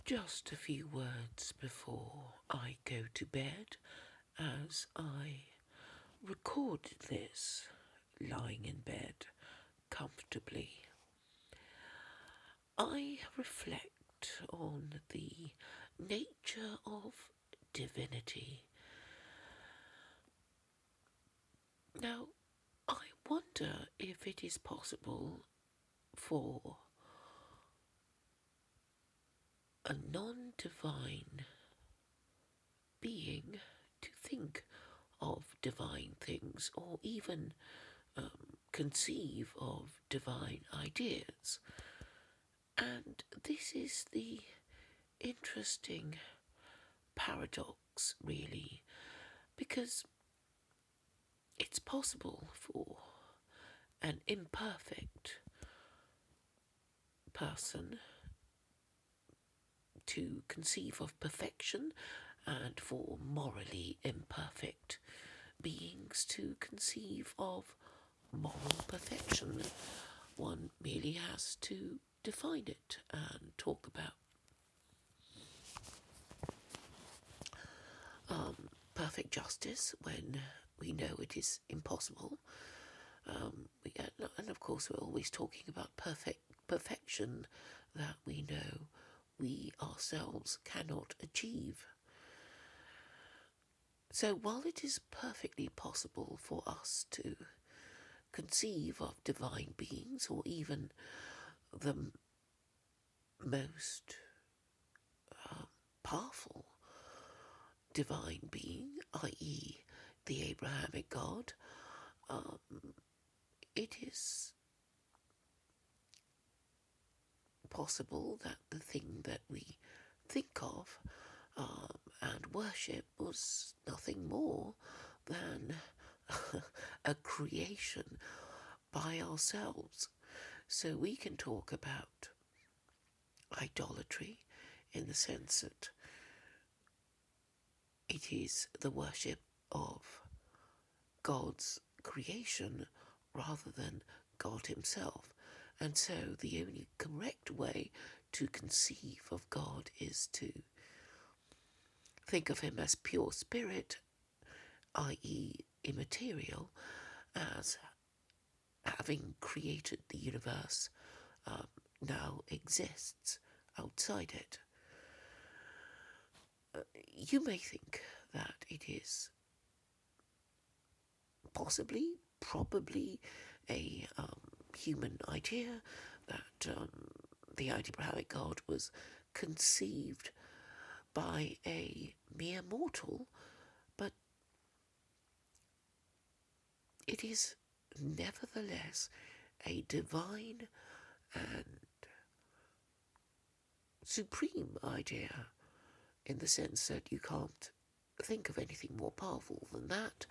Just a few words before I go to bed, as I recorded this lying in bed comfortably. I reflect on the nature of divinity. Now, I wonder if it is possible for a non-divine being to think of divine things or even conceive of divine ideas. And this is the interesting paradox, really, because it's possible for an imperfect person to conceive of perfection, and for morally imperfect beings to conceive of moral perfection. One merely has to define it and talk about perfect justice when we know it is impossible. And of course, we're always talking about perfection that we know we ourselves cannot achieve. So while it is perfectly possible for us to conceive of divine beings, or even the most powerful divine being, i.e. the Abrahamic God, it is possible that the thing that we think of and worship was nothing more than a creation by ourselves. So we can talk about idolatry in the sense that it is the worship of God's creation rather than God himself. And so the only correct way to conceive of God is to think of him as pure spirit, i.e. immaterial, as having created the universe, now exists outside it. You may think that it is probably a human idea, that the Abrahamic God was conceived by a mere mortal, but it is nevertheless a divine and supreme idea, in the sense that you can't think of anything more powerful than that,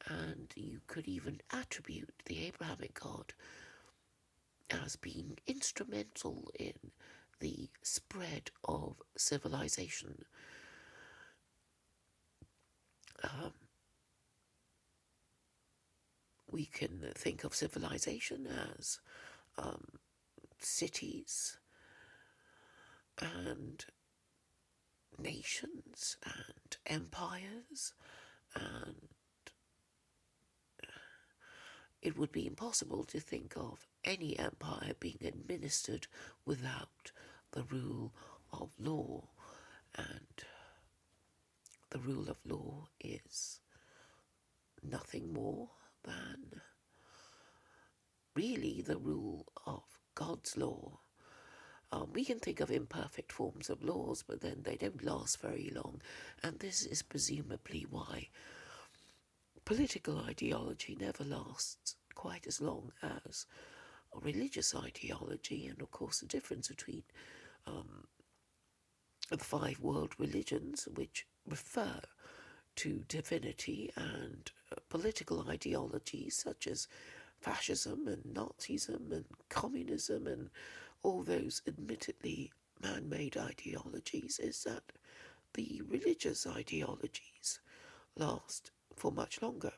and you could even attribute the Abrahamic God as being instrumental in the spread of civilization. We can think of civilization as cities and nations and empires, and it would be impossible to think of any empire being administered without the rule of law, and the rule of law is nothing more than really the rule of God's law. We can think of imperfect forms of laws, but then they don't last very long, and this is presumably why political ideology never lasts quite as long as religious ideology. And of course the difference between the 5 world religions, which refer to divinity, and political ideologies such as fascism and Nazism and communism and all those admittedly man-made ideologies, is that the religious ideologies last for much longer,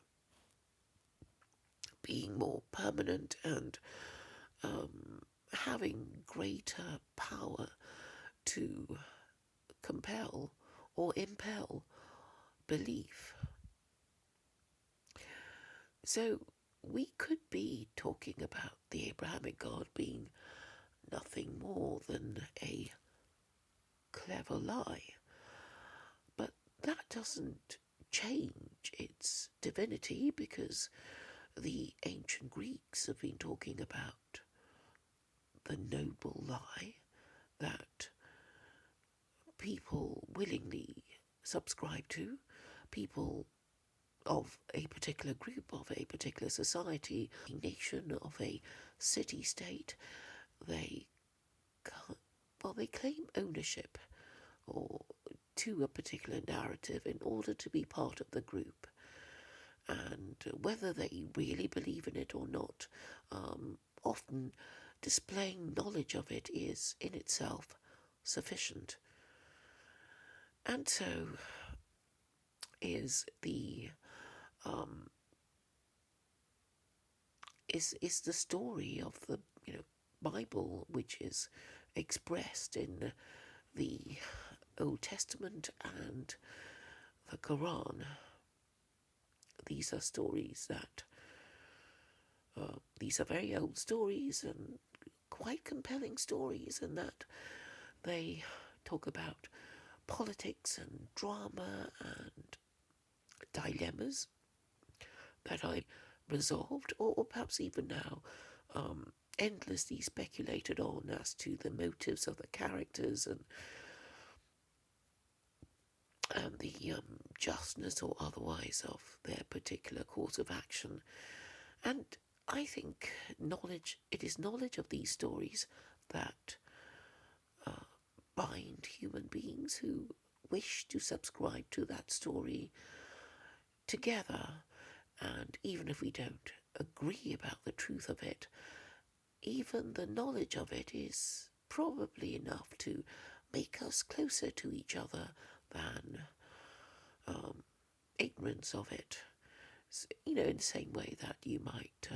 being more permanent and having greater power to compel or impel belief. So we could be talking about the Abrahamic God being nothing more than a clever lie, but that doesn't change its divinity, because the ancient Greeks have been talking about the noble lie that people willingly subscribe to, people of a particular group, of a particular society, a nation, of a city-state. They claim ownership or to a particular narrative in order to be part of the group. And whether they really believe in it or not, often displaying knowledge of it is in itself sufficient. And so is the is the story of the Bible, which is expressed in the Old Testament and the Quran. These are stories that these are very old stories and quite compelling stories, in that they talk about politics and drama and dilemmas that I resolved, or perhaps even now endlessly speculated on as to the motives of the characters and the justness or otherwise of their particular course of action. And I think it is knowledge of these stories that bind human beings who wish to subscribe to that story together. And even if we don't agree about the truth of it, even the knowledge of it is probably enough to make us closer to each other than ignorance of it. In the same way that you might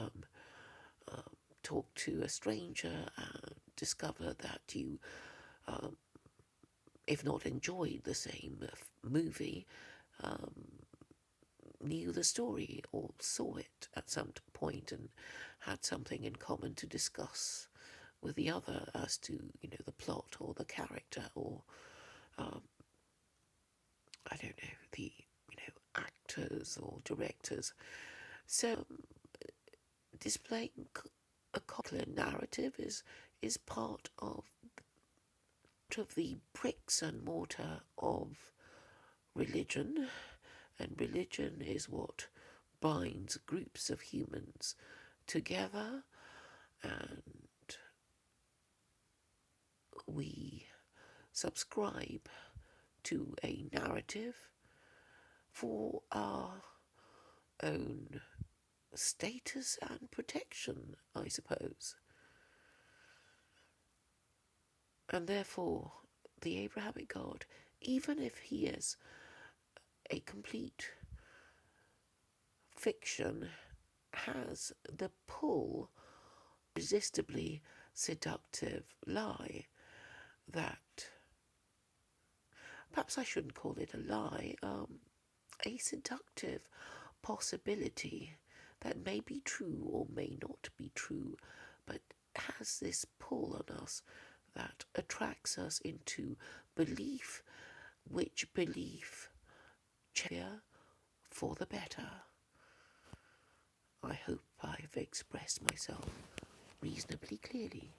talk to a stranger and discover that you, if not enjoyed the same movie, knew the story or saw it at some point and had something in common to discuss with the other as to the plot or the character or I don't know, the actors or directors. So displaying a clear narrative is part of the bricks and mortar of religion, and religion is what binds groups of humans together, and we subscribe to a narrative for our own status and protection, I suppose. And therefore, the Abrahamic God, even if he is a complete fiction, has the pull, irresistibly seductive lie that, perhaps I shouldn't call it a lie, a seductive possibility that may be true or may not be true, but has this pull on us that attracts us into belief, which belief cheer for the better. I hope I've expressed myself reasonably clearly.